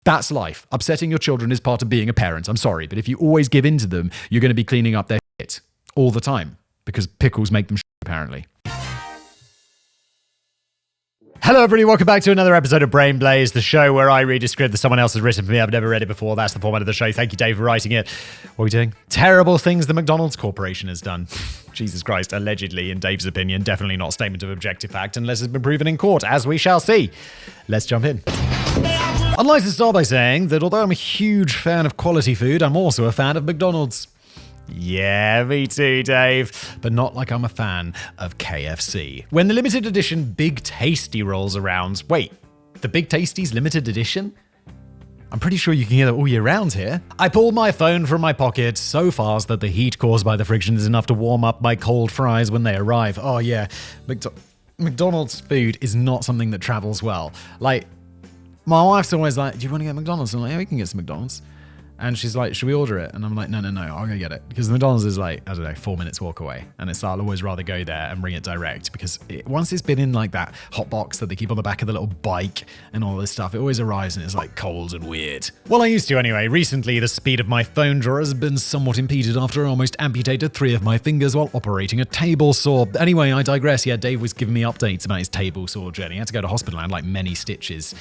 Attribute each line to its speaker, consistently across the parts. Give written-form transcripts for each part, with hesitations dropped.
Speaker 1: That's life. Upsetting your children is part of being a parent. I'm sorry, but if you always give in to them, you're going to be cleaning up their shit all the time because pickles make them shit, apparently. Hello everybody, welcome back to another episode of Brain Blaze, the show where I read a script that someone else has written for me. I've never read it before. That's the format of the show. Thank you, Dave, for writing it. What are we doing? Terrible things the McDonald's Corporation has done. Jesus Christ, allegedly, in Dave's opinion, definitely not a statement of objective fact unless it's been proven in court, as we shall see. Let's jump in. I'd like to start by saying that although I'm a huge fan of quality food, I'm also a fan of McDonald's. Yeah, me too, Dave. But not like I'm a fan of KFC. When the limited edition Big Tasty rolls around... Wait, the Big Tasty's limited edition? I'm pretty sure you can hear that all year round here. I pull my phone from my pocket so fast that the heat caused by the friction is enough to warm up my cold fries when they arrive. Oh yeah, McDonald's food is not something that travels well. Like, my wife's always like, do you want to get McDonald's? I'm like, yeah, we can get some McDonald's. And she's like, should we order it? And I'm like, no, I'll go get it. Because the McDonald's is like, I don't know, 4 minutes walk away. And it's I'll always rather go there and bring it direct. Because once it's been in like that hot box that they keep on the back of the little bike and all this stuff, it always arrives and it's like cold and weird. Well, I used to anyway. Recently, the speed of my phone drawer has been somewhat impeded after I almost amputated 3 of my fingers while operating a table saw. Anyway, I digress. Yeah, Dave was giving me updates about his table saw journey. He had to go to hospital and had like many stitches.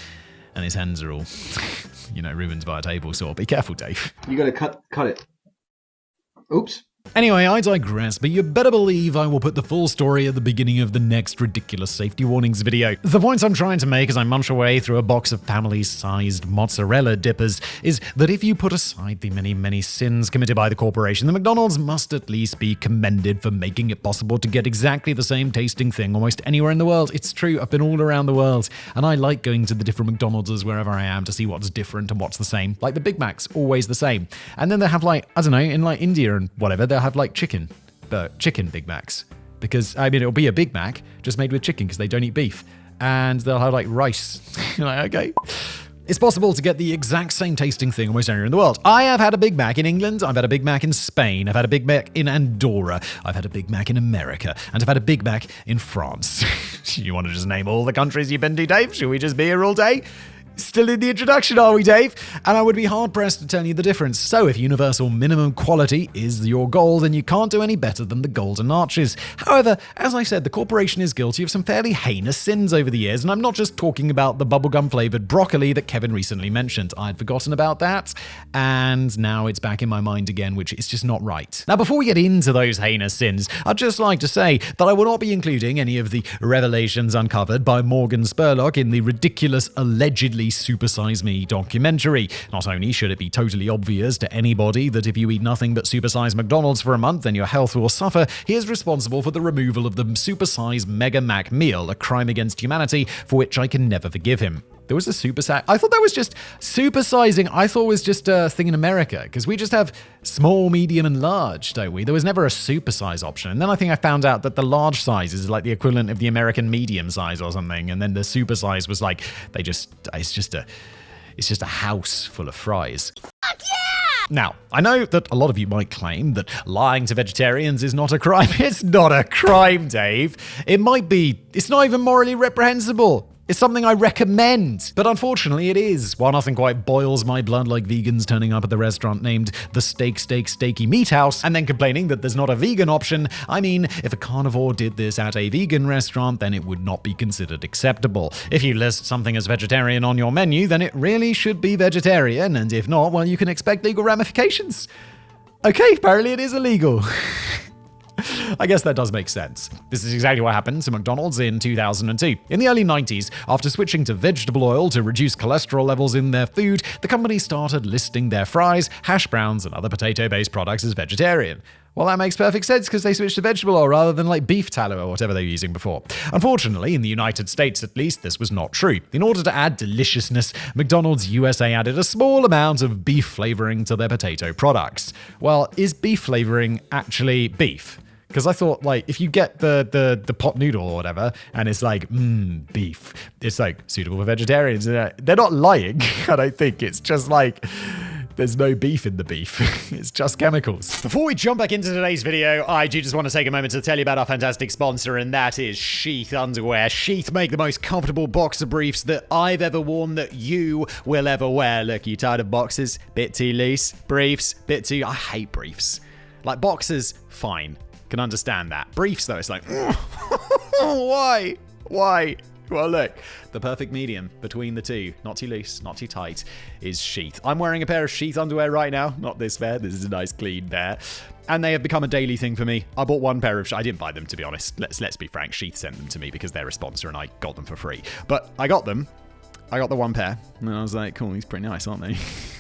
Speaker 1: And his hands are all, ruined by a table saw. Be careful, Dave.
Speaker 2: You gotta cut it. Oops.
Speaker 1: Anyway, I digress, but you better believe I will put the full story at the beginning of the next ridiculous safety warnings video. The point I'm trying to make as I munch away through a box of family-sized mozzarella dippers is that if you put aside the many, many sins committed by the corporation, the McDonald's must at least be commended for making it possible to get exactly the same tasting thing almost anywhere in the world. It's true, I've been all around the world, and I like going to the different McDonald's wherever I am to see what's different and what's the same. Like the Big Mac's always the same. And then they have in India and whatever, they'll have like chicken Big Macs. Because, it'll be a Big Mac just made with chicken because they don't eat beef. And they'll have like rice. You're like, okay. It's possible to get the exact same tasting thing almost anywhere in the world. I have had a Big Mac in England, I've had a Big Mac in Spain, I've had a Big Mac in Andorra, I've had a Big Mac in America, and I've had a Big Mac in France. You want to just name all the countries you've been to, Dave? Should we just be here all day? Still in the introduction, are we, Dave? And I would be hard-pressed to tell you the difference. So if universal minimum quality is your goal, then you can't do any better than the Golden Arches. However, as I said, the corporation is guilty of some fairly heinous sins over the years, and I'm not just talking about the bubblegum-flavored broccoli that Kevin recently mentioned. I'd forgotten about that, and now it's back in my mind again, which is just not right. Now, before we get into those heinous sins, I'd just like to say that I will not be including any of the revelations uncovered by Morgan Spurlock in the ridiculous, allegedly Super Size Me documentary. Not only should it be totally obvious to anybody that if you eat nothing but supersized McDonald's for a month, then your health will suffer, he is responsible for the removal of the supersized Mega Mac meal, a crime against humanity for which I can never forgive him. There was a supersize. I thought that was just supersizing. I thought it was just a thing in America because we just have small, medium, and large, don't we? There was never a supersize option. And then I think I found out that the large size is like the equivalent of the American medium size or something. And then the supersize was like it's just a house full of fries. Fuck yeah! Now, I know that a lot of you might claim that lying to vegetarians is not a crime. It's not a crime, Dave. It might be. It's not even morally reprehensible. It's something I recommend, but unfortunately it is. While nothing quite boils my blood like vegans turning up at the restaurant named the Steaky Meat House and then complaining that there's not a vegan option, I mean, if a carnivore did this at a vegan restaurant, then it would not be considered acceptable. If you list something as vegetarian on your menu, then it really should be vegetarian, and if not, well, you can expect legal ramifications. Okay, apparently it is illegal. I guess that does make sense. This is exactly what happened to McDonald's in 2002. In the early 90s, after switching to vegetable oil to reduce cholesterol levels in their food, the company started listing their fries, hash browns, and other potato-based products as vegetarian. Well, that makes perfect sense because they switched to vegetable oil rather than like beef tallow or whatever they were using before. Unfortunately, in the United States at least, this was not true. In order to add deliciousness, McDonald's USA added a small amount of beef flavoring to their potato products. Well, is beef flavoring actually beef? Because I thought, like, if you get the pot noodle or whatever, and it's like, beef, it's like suitable for vegetarians. They're not lying, I don't think. It's just like, There's no beef in the beef. It's just chemicals. Before we jump back into today's video, I do just want to take a moment to tell you about our fantastic sponsor, and that is Sheath Underwear. Sheath make the most comfortable boxer briefs that I've ever worn, that you will ever wear. Look, you tired of boxers? Bit too loose. Briefs? Bit too... I hate briefs. Like, boxers, fine. Can understand that. Briefs, though, it's like... Why? Well, look, the perfect medium between the two, not too loose, not too tight, is Sheath. I'm wearing a pair of Sheath underwear right now. Not this pair. This is a nice clean pair. And they have become a daily thing for me. I bought one pair of... I didn't buy them, to be honest. Let's be frank. Sheath sent them to me because they're a sponsor and I got them for free. But I got them. I got the one pair, and I was like, cool, these are pretty nice, aren't they?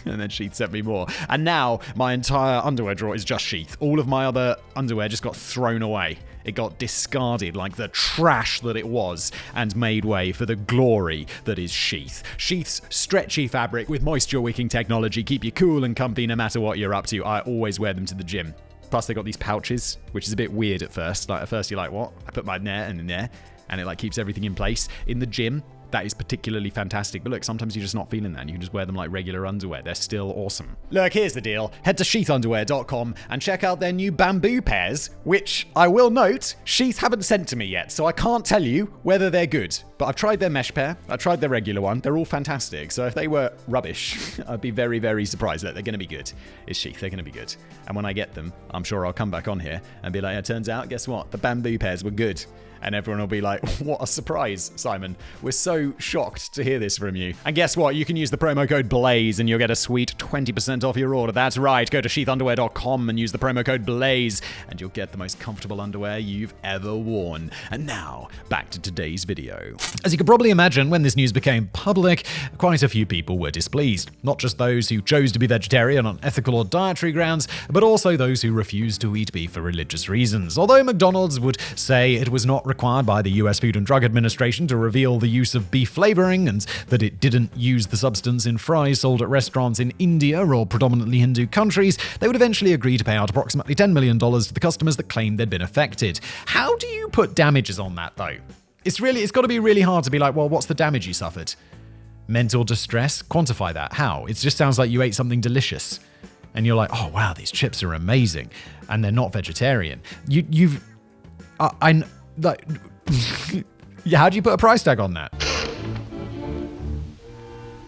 Speaker 1: And then Sheath sent me more. And now my entire underwear drawer is just Sheath. All of my other underwear just got thrown away. It got discarded like the trash that it was and made way for the glory that is Sheath. Sheath's stretchy fabric with moisture-wicking technology keep you cool and comfy no matter what you're up to. I always wear them to the gym. Plus, they got these pouches, which is a bit weird at first. Like, at first you're like, what? I put mine there and in there, and it like keeps everything in place. In the gym, that is particularly fantastic. But look, sometimes you're just not feeling that and you can just wear them like regular underwear. They're still awesome. Look, here's the deal. Head to sheathunderwear.com and check out their new bamboo pairs, which I will note, Sheath haven't sent to me yet, so I can't tell you whether they're good. But I've tried their mesh pair. I've tried their regular one. They're all fantastic. So if they were rubbish, I'd be very, very surprised. Look, they're going to be good. It's Sheath. They're going to be good. And when I get them, I'm sure I'll come back on here and be like, it turns out, guess what? The bamboo pairs were good. And everyone will be like, what a surprise, Simon. We're so shocked to hear this from you. And guess what? You can use the promo code BLAZE and you'll get a sweet 20% off your order. That's right. Go to sheathunderwear.com and use the promo code BLAZE and you'll get the most comfortable underwear you've ever worn. And now, back to today's video. As you can probably imagine, when this news became public, quite a few people were displeased. Not just those who chose to be vegetarian on ethical or dietary grounds, but also those who refused to eat beef for religious reasons. Although McDonald's would say it was not required by the US Food and Drug Administration to reveal the use of beef flavoring and that it didn't use the substance in fries sold at restaurants in India or predominantly Hindu countries, they would eventually agree to pay out approximately $10 million to the customers that claimed they'd been affected. How do you put damages on that, though? It's got to be really hard to be like, well, what's the damage you suffered? Mental distress? Quantify that. How? It just sounds like you ate something delicious. And you're like, oh, wow, these chips are amazing. And they're not vegetarian. Like, yeah, how do you put a price tag on that?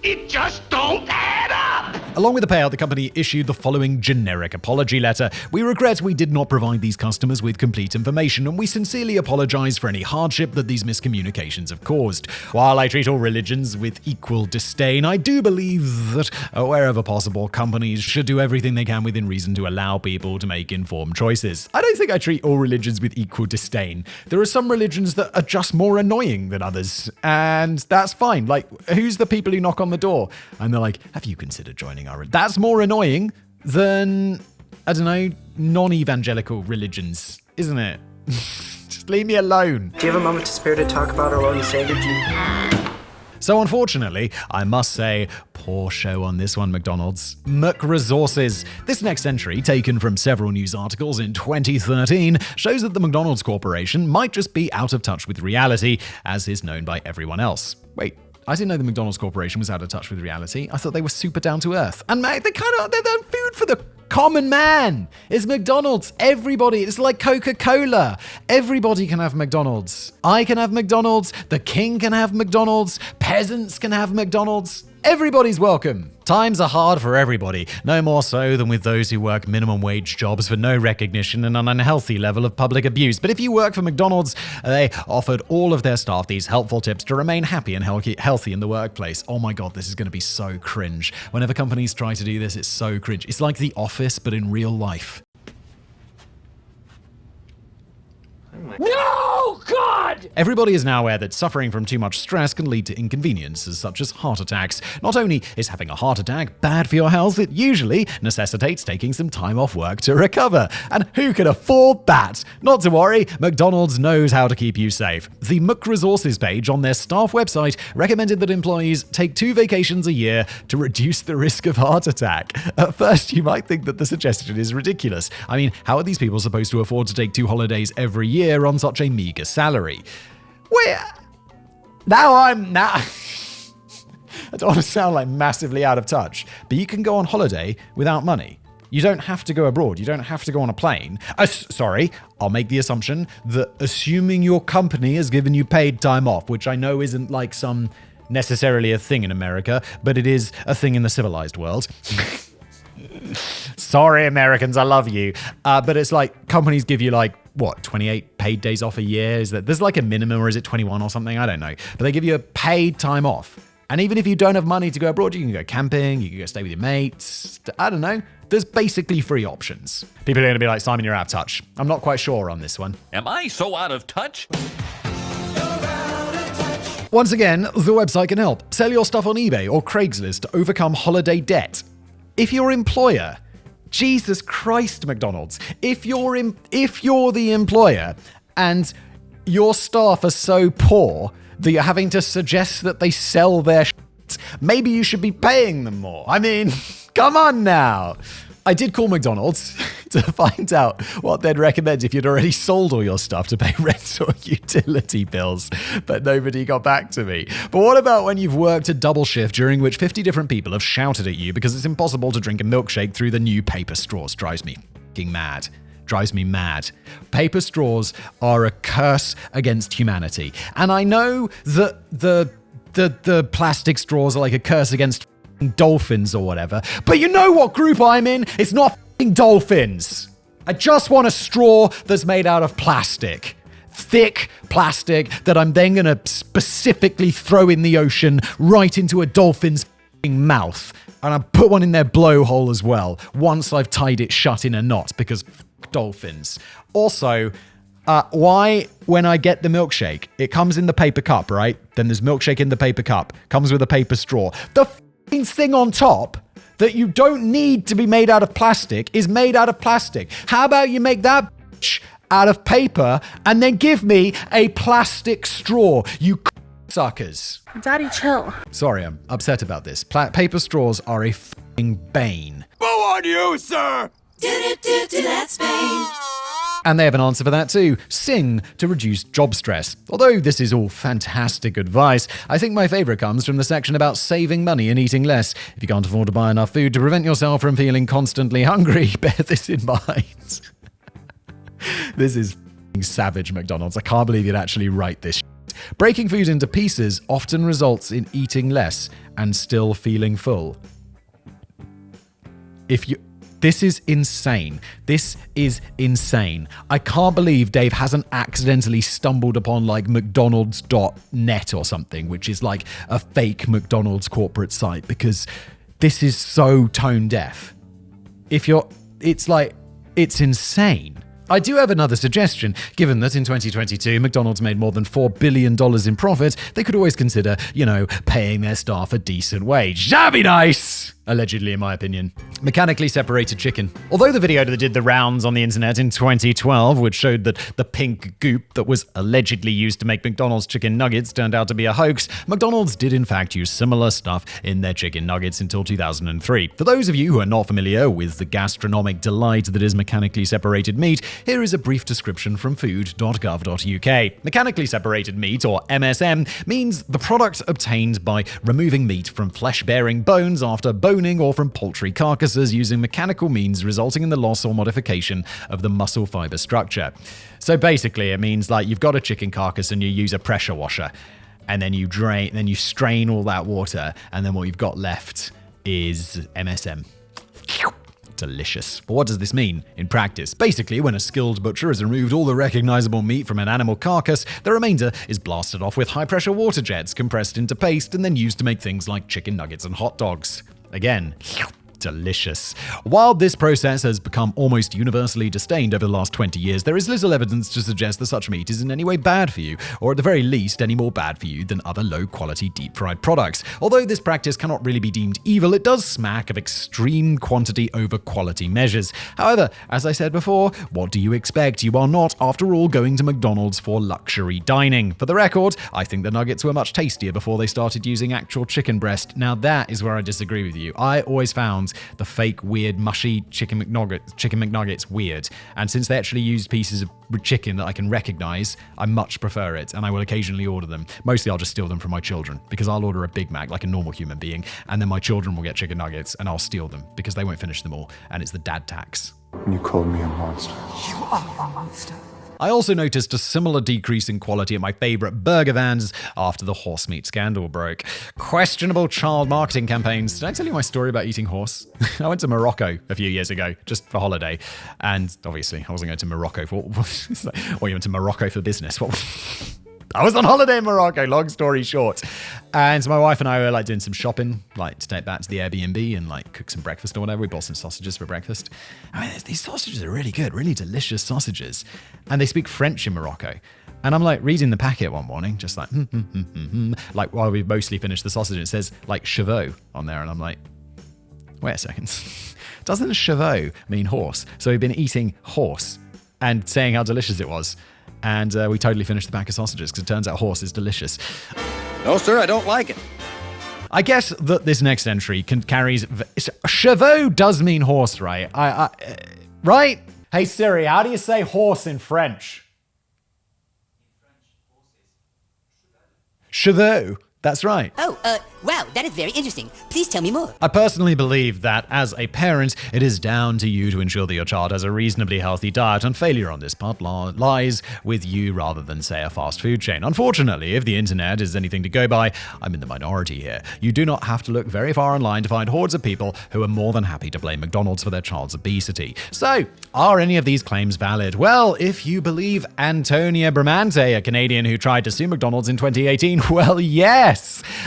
Speaker 1: It just don't add up! Along with the payout, the company issued the following generic apology letter. We regret we did not provide these customers with complete information, and we sincerely apologize for any hardship that these miscommunications have caused. While I treat all religions with equal disdain, I do believe that, wherever possible, companies should do everything they can within reason to allow people to make informed choices. I don't think I treat all religions with equal disdain. There are some religions that are just more annoying than others, and that's fine. Like, who's the people who knock on the door and they're like, have you considered joining our... That's more annoying than, I don't know, non-evangelical religions, isn't it? Just leave me alone.
Speaker 3: Do you have a moment to spare to talk about our Lord and Savior Jesus?
Speaker 1: So unfortunately, I must say, poor show on this one, McDonald's. MK Resources. This next entry, taken from several news articles in 2013, shows that the McDonald's Corporation might just be out of touch with reality, as is known by everyone else. Wait, I didn't know the McDonald's Corporation was out of touch with reality. I thought they were super down to earth. And they're food for the common man. It's McDonald's. Everybody. It's like Coca-Cola. Everybody can have McDonald's. I can have McDonald's. The king can have McDonald's. Peasants can have McDonald's. Everybody's welcome. Times are hard for everybody, no more so than with those who work minimum wage jobs for no recognition and an unhealthy level of public abuse. But if you work for McDonald's, they offered all of their staff these helpful tips to remain happy and healthy in the workplace. Oh my God, this is going to be so cringe. Whenever companies try to do this, it's so cringe. It's like The Office, but in real life. No, God! Everybody is now aware that suffering from too much stress can lead to inconveniences such as heart attacks. Not only is having a heart attack bad for your health, it usually necessitates taking some time off work to recover. And who can afford that? Not to worry, McDonald's knows how to keep you safe. The MK Resources page on their staff website recommended that employees take 2 vacations a year to reduce the risk of heart attack. At first, you might think that the suggestion is ridiculous. I mean, how are these people supposed to afford to take 2 holidays every year on such a meager salary? Wait, now I don't want to sound like massively out of touch, but you can go on holiday without money. You don't have to go abroad. You don't have to go on a plane. Sorry, I'll make the assumption that assuming your company has given you paid time off, which I know isn't like some necessarily a thing in America, but it is a thing in the civilized world. Sorry, Americans, I love you. But it's like companies give you like, 28 paid days off a year? Is that there's like a minimum, or is it 21 or something? I don't know. But they give you a paid time off. And even if you don't have money to go abroad, you can go camping, you can go stay with your mates. I don't know. There's basically free options. People are going to be like, Simon, you're out of touch. I'm not quite sure on this one.
Speaker 4: Am I so out of touch?
Speaker 1: Once again, the website can help. Sell your stuff on eBay or Craigslist to overcome holiday debt. If your employer, Jesus Christ, McDonald's, if you're the employer and your staff are so poor that you're having to suggest that they sell their shit, maybe you should be paying them more. I mean, come on now. I did call McDonald's to find out what they'd recommend if you'd already sold all your stuff to pay rent or utility bills, but nobody got back to me. But what about when you've worked a double shift during which 50 different people have shouted at you because it's impossible to drink a milkshake through the new paper straws? Drives me fucking mad. Drives me mad. Paper straws are a curse against humanity. And I know that the plastic straws are like a curse against dolphins or whatever, but you know what group I'm in? It's not dolphins. I just want a straw that's made out of plastic. Thick plastic that I'm then going to specifically throw in the ocean right into a dolphin's mouth. And I put one in their blowhole as well, once I've tied it shut in a knot, because dolphins. Also, why, when I get the milkshake, it comes in the paper cup, right? Then there's milkshake in the paper cup, comes with a paper straw. The thing on top that you don't need to be made out of plastic is made out of plastic. How about you make that out of paper and then give me a plastic straw, you suckers.
Speaker 5: Daddy, chill.
Speaker 1: Sorry, I'm upset about this. Paper straws are a f***ing bane.
Speaker 4: Boo on you, sir!
Speaker 6: That's Spain.
Speaker 1: And they have an answer for that too. Sing to reduce job stress. Although this is all fantastic advice, I think my favourite comes from the section about saving money and eating less. If you can't afford to buy enough food to prevent yourself from feeling constantly hungry, bear this in mind. This is f***ing savage, McDonald's. I can't believe you'd actually write this shit. Breaking food into pieces often results in eating less and still feeling full. This is insane. This is insane. I can't believe Dave hasn't accidentally stumbled upon like McDonald's.net or something, which is like a fake McDonald's corporate site, because this is so tone deaf. It's insane. I do have another suggestion. Given that in 2022, McDonald's made more than $4 billion in profit, they could always consider, paying their staff a decent wage. That'd be nice! Allegedly, in my opinion. Mechanically separated chicken. Although the video that did the rounds on the internet in 2012, which showed that the pink goop that was allegedly used to make McDonald's chicken nuggets turned out to be a hoax, McDonald's did in fact use similar stuff in their chicken nuggets until 2003. For those of you who are not familiar with the gastronomic delight that is mechanically separated meat, here is a brief description from food.gov.uk. Mechanically separated meat, or MSM, means the product obtained by removing meat from flesh-bearing bones after boning, or from poultry carcasses using mechanical means resulting in the loss or modification of the muscle fiber structure. So basically it means like you've got a chicken carcass and you use a pressure washer, and then you strain all that water, and then what you've got left is MSM. Delicious. But what does this mean in practice? Basically, when a skilled butcher has removed all the recognizable meat from an animal carcass, the remainder is blasted off with high-pressure water jets compressed into paste and then used to make things like chicken nuggets and hot dogs. Again, delicious. While this process has become almost universally disdained over the last 20 years, there is little evidence to suggest that such meat is in any way bad for you, or at the very least any more bad for you than other low-quality deep-fried products. Although this practice cannot really be deemed evil, it does smack of extreme quantity over quality measures. However, as I said before, what do you expect? You are not, after all, going to McDonald's for luxury dining. For the record, I think the nuggets were much tastier before they started using actual chicken breast. Now that is where I disagree with you. I always found found the fake, weird, mushy chicken McNuggets weird. And since they actually use pieces of chicken that I can recognize, I much prefer it, and I will occasionally order them. Mostly I'll just steal them from my children, because I'll order a Big Mac like a normal human being, and then my children will get chicken nuggets, and I'll steal them, because they won't finish them all, and it's the dad tax.
Speaker 5: You called me a monster.
Speaker 6: You are a monster.
Speaker 1: I also noticed a similar decrease in quality at my favorite burger vans after the horse meat scandal broke. Questionable child marketing campaigns. Did I tell you my story about eating horse? I went to Morocco a few years ago, just for holiday. And obviously, I wasn't going to Morocco for... Or you went to Morocco for business. I was on holiday in Morocco, long story short. And my wife and I were like doing some shopping, like to take back to the Airbnb and like cook some breakfast or whatever. We bought some sausages for breakfast. I mean, these sausages are really good, really delicious sausages. And they speak French in Morocco. And I'm like reading the packet one morning, just like, like while we mostly finished the sausage, it says like chevaux on there. And I'm like, wait a second. Doesn't chevaux mean horse? So we've been eating horse and saying how delicious it was. And we totally finished the pack of sausages because it turns out horse is delicious.
Speaker 4: No, sir, I don't like it.
Speaker 1: I guess that this next entry carries... Chevaux does mean horse, right? Right? Hey Siri, how do you say horse in French? Chevaux. That's right.
Speaker 7: Oh, wow, that is very interesting. Please tell me more.
Speaker 1: I personally believe that as a parent, it is down to you to ensure that your child has a reasonably healthy diet, and failure on this part lies with you rather than, say, a fast food chain. Unfortunately, if the internet is anything to go by, I'm in the minority here. You do not have to look very far online to find hordes of people who are more than happy to blame McDonald's for their child's obesity. So, are any of these claims valid? Well, if you believe Antonia Bramante, a Canadian who tried to sue McDonald's in 2018, well, yes.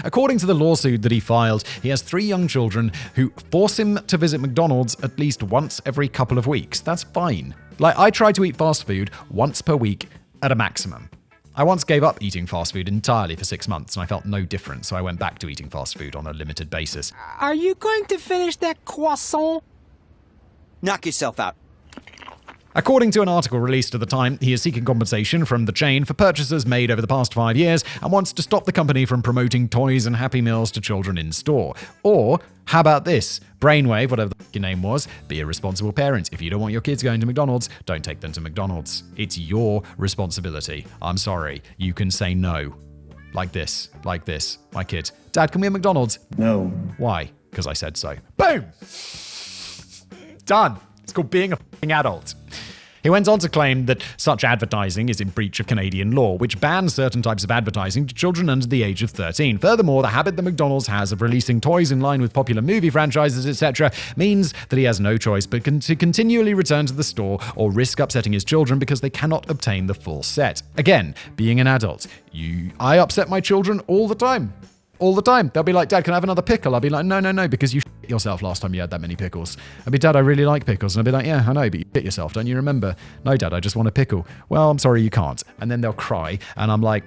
Speaker 1: According to the lawsuit that he filed, he has 3 young children who force him to visit McDonald's at least once every couple of weeks. That's fine. Like, I try to eat fast food once per week at a maximum. I once gave up eating fast food entirely for 6 months, and I felt no different, so I went back to eating fast food on a limited basis.
Speaker 8: Are you going to finish that croissant?
Speaker 3: Knock yourself out.
Speaker 1: According to an article released at the time, he is seeking compensation from the chain for purchases made over the past 5 years and wants to stop the company from promoting toys and Happy Meals to children in store. Or, how about this? Brainwave, whatever the your name was, be a responsible parent. If you don't want your kids going to McDonald's, don't take them to McDonald's. It's your responsibility. I'm sorry. You can say no. Like this. My kid. Dad, can we have McDonald's?
Speaker 5: No.
Speaker 1: Why? Because I said so. Boom! Done. It's called being a f***ing adult. He went on to claim that such advertising is in breach of Canadian law, which bans certain types of advertising to children under the age of 13. Furthermore, the habit that McDonald's has of releasing toys in line with popular movie franchises, etc., means that he has no choice but to continually return to the store or risk upsetting his children because they cannot obtain the full set. Again, being an adult, I upset my children all the time. All the time. They'll be like, Dad, can I have another pickle? I'll be like, no, because you shit yourself last time you had that many pickles. I'll be, Dad, I really like pickles. And I'll be like, yeah, I know, but you shit yourself, don't you remember? No, Dad, I just want a pickle. Well, I'm sorry, you can't. And then they'll cry, and I'm like,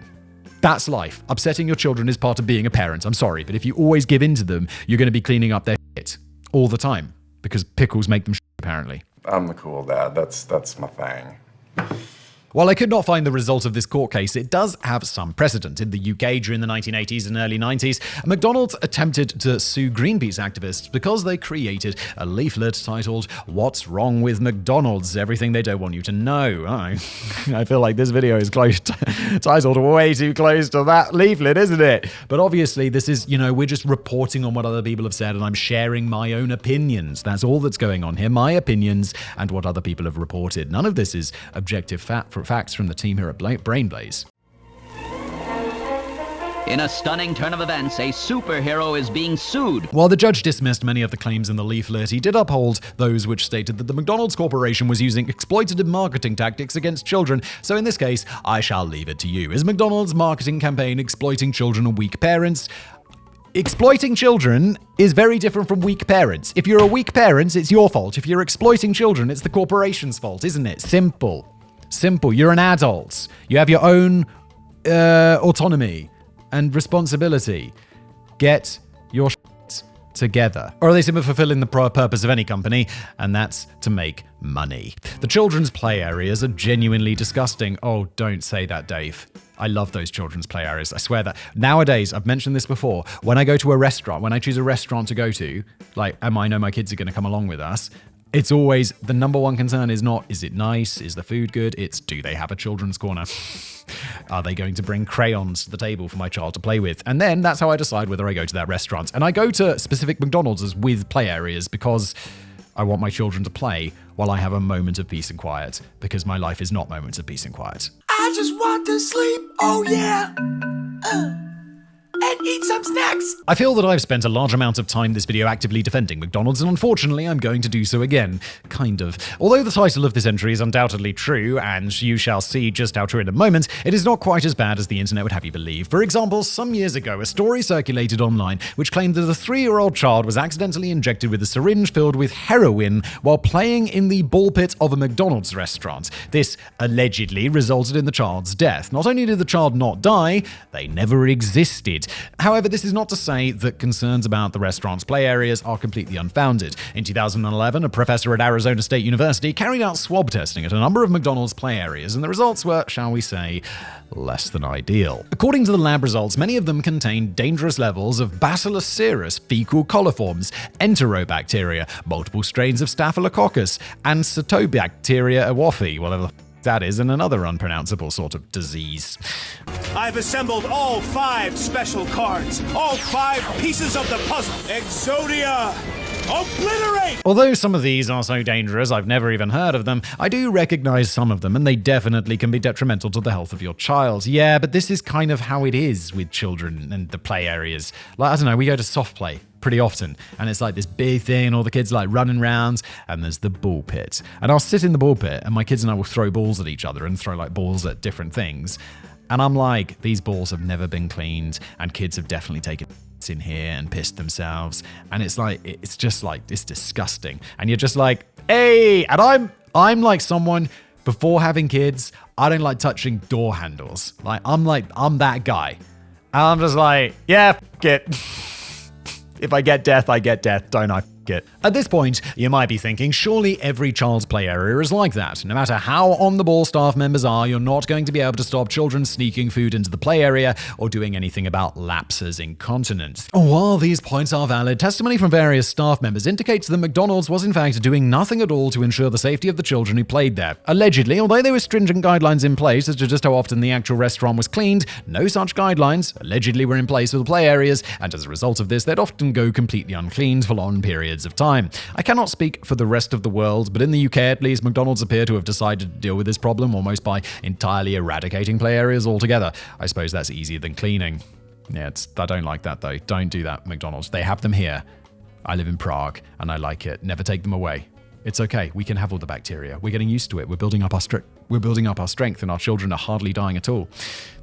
Speaker 1: that's life. Upsetting your children is part of being a parent. I'm sorry, but if you always give in to them, you're going to be cleaning up their shit all the time, because pickles make them shit, apparently.
Speaker 5: I'm the cool dad. That's my thing.
Speaker 1: While I could not find the result of this court case, it does have some precedent. In the UK during the 1980s and early 90s, McDonald's attempted to sue Greenpeace activists because they created a leaflet titled, "What's Wrong with McDonald's? Everything They Don't Want You to Know." I feel like this video is titled way too close to that leaflet, isn't it? But obviously, this is, we're just reporting on what other people have said, and I'm sharing my own opinions. That's all that's going on here, my opinions and what other people have reported. None of this is objective facts from the team here at Brainblaze.
Speaker 9: In a stunning turn of events, a superhero is being sued.
Speaker 1: While the judge dismissed many of the claims in the leaflet, he did uphold those which stated that the McDonald's Corporation was using exploitative marketing tactics against children. So in this case, I shall leave it to you. Is McDonald's marketing campaign exploiting children and weak parents? Exploiting children is very different from weak parents. If you're a weak parent, it's your fault. If you're exploiting children, it's the corporation's fault, isn't it? Simple. You're an adult. You have your own autonomy and responsibility. Get your shit together. Or are they simply fulfilling the purpose of any company, and that's to make money? The children's play areas are genuinely disgusting. Oh, don't say that, Dave. I love those children's play areas. I swear that. Nowadays, I've mentioned this before, when I go to a restaurant, when I choose a restaurant to go to, like, I know my kids are going to come along with us, it's always, the number one concern is not, is it nice? Is the food good? It's, do they have a children's corner? Are they going to bring crayons to the table for my child to play with? And then that's how I decide whether I go to that restaurant. And I go to specific McDonald's with play areas because I want my children to play while I have a moment of peace and quiet, because my life is not moments of peace and quiet.
Speaker 8: I just want to sleep, oh yeah, and eat some snacks.
Speaker 1: I feel that I've spent a large amount of time this video actively defending McDonald's, and unfortunately I'm going to do so again. Kind of. Although the title of this entry is undoubtedly true, and you shall see just how true in a moment, it is not quite as bad as the internet would have you believe. For example, some years ago, a story circulated online which claimed that a 3-year-old child was accidentally injected with a syringe filled with heroin while playing in the ball pit of a McDonald's restaurant. This allegedly resulted in the child's death. Not only did the child not die, they never existed. However, this is not to say that concerns about the restaurant's play areas are completely unfounded. In 2011, a professor at Arizona State University carried out swab testing at a number of McDonald's play areas, and the results were, shall we say, less than ideal. According to the lab results, many of them contained dangerous levels of Bacillus cereus, fecal coliforms, enterobacteria, multiple strains of Staphylococcus, and Cetobacteria awaffi, whatever that is, and another unpronounceable sort of disease.
Speaker 10: I've assembled all 5 special cards, all 5 pieces of the puzzle. Exodia! Obliterate!
Speaker 1: Although some of these are so dangerous I've never even heard of them, I do recognize some of them, and they definitely can be detrimental to the health of your child. Yeah, but this is kind of how it is with children and the play areas. Like, I don't know, we go to soft play pretty often, and it's like this big thing, and all the kids like running around, and there's the ball pit. And I'll sit in the ball pit, and my kids and I will throw balls at each other and throw like balls at different things. And I'm like, these balls have never been cleaned, and kids have definitely taken in here and pissed themselves, and it's like, it's just like, it's disgusting. And you're just like, hey, and I'm like someone, before having kids, I don't like touching door handles. I'm that guy. And I'm just like, yeah, f*** it. If I get death, I get death, don't I? It. At this point, you might be thinking, surely every child's play area is like that. No matter how on-the-ball staff members are, you're not going to be able to stop children sneaking food into the play area or doing anything about lapses in continence. While these points are valid, testimony from various staff members indicates that McDonald's was in fact doing nothing at all to ensure the safety of the children who played there. Allegedly, although there were stringent guidelines in place as to just how often the actual restaurant was cleaned, no such guidelines allegedly were in place for the play areas, and as a result of this, they'd often go completely uncleaned for long periods of time. I cannot speak for the rest of the world, but in the UK at least, McDonald's appear to have decided to deal with this problem almost by entirely eradicating play areas altogether. I suppose that's easier than cleaning. Yeah, I don't like that though. Don't do that, McDonald's. They have them here. I live in Prague, and I like it. Never take them away. It's okay. We can have all the bacteria. We're getting used to it. We're building up our strength, and our children are hardly dying at all.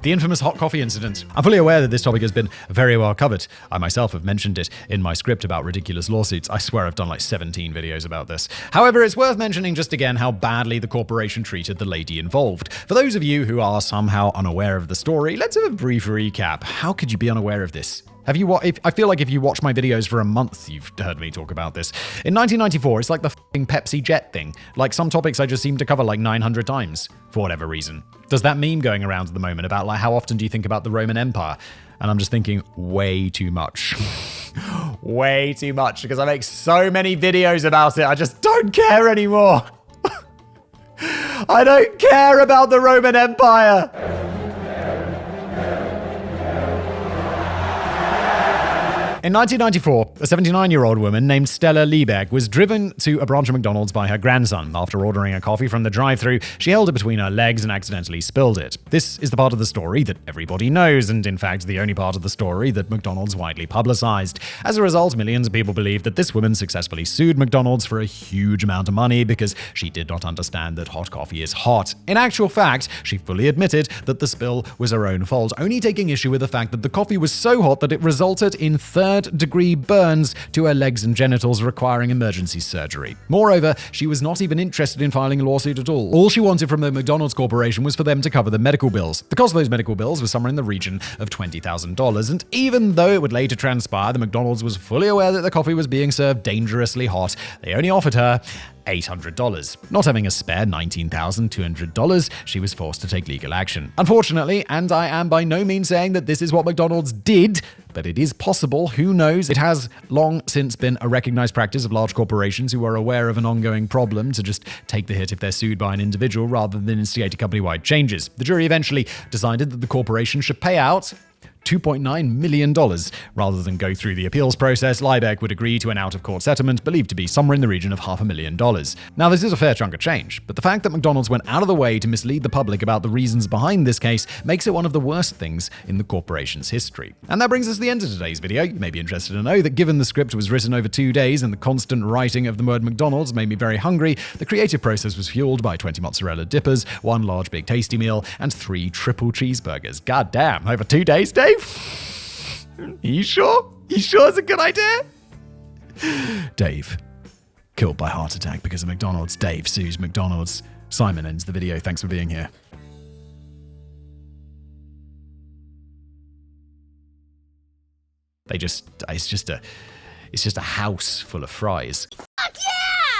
Speaker 1: The infamous hot coffee incident. I'm fully aware that this topic has been very well covered. I myself have mentioned it in my script about ridiculous lawsuits. I swear I've done like 17 videos about this. However, it's worth mentioning just again how badly the corporation treated the lady involved. For those of you who are somehow unaware of the story, let's have a brief recap. How could you be unaware of this? I feel like if you watch my videos for a month, you've heard me talk about this. In 1994, it's like the f***ing Pepsi Jet thing. Like, some topics I just seem to cover like 900 times, for whatever reason. There's that meme going around at the moment about like, how often do you think about the Roman Empire? And I'm just thinking, way too much. Way too much, because I make so many videos about it, I just don't care anymore. I don't care about the Roman Empire. In 1994, a 79-year-old woman named Stella Lebeck was driven to a branch of McDonald's by her grandson. After ordering a coffee from the drive-thru, she held it between her legs and accidentally spilled it. This is the part of the story that everybody knows, and in fact, the only part of the story that McDonald's widely publicized. As a result, millions of people believe that this woman successfully sued McDonald's for a huge amount of money because she did not understand that hot coffee is hot. In actual fact, she fully admitted that the spill was her own fault, only taking issue with the fact that the coffee was so hot that it resulted in 30 third-degree burns to her legs and genitals requiring emergency surgery. Moreover, she was not even interested in filing a lawsuit at all. All she wanted from the McDonald's Corporation was for them to cover the medical bills. The cost of those medical bills was somewhere in the region of $20,000, and even though it would later transpire that McDonald's was fully aware that the coffee was being served dangerously hot, they only offered her $800. Not having a spare $19,200, she was forced to take legal action. Unfortunately, and I am by no means saying that this is what McDonald's did, but it is possible, who knows? It has long since been a recognized practice of large corporations who are aware of an ongoing problem to just take the hit if they're sued by an individual rather than instigate a company-wide changes. The jury eventually decided that the corporation should pay out $2.9 million. Rather than go through the appeals process, Lebeck would agree to an out-of-court settlement believed to be somewhere in the region of $500,000. Now, this is a fair chunk of change, but the fact that McDonald's went out of the way to mislead the public about the reasons behind this case makes it one of the worst things in the corporation's history. And that brings us to the end of today's video. You may be interested to know that given the script was written over 2 days and the constant writing of the word McDonald's made me very hungry, the creative process was fueled by 20 mozzarella dippers, 1 large big tasty meal, and 3 triple cheeseburgers. God damn, over 2 days, Dave? You sure? You sure it's a good idea? Dave, killed by heart attack because of McDonald's. Dave sues McDonald's. Simon ends the video. Thanks for being here. It's just a house full of fries.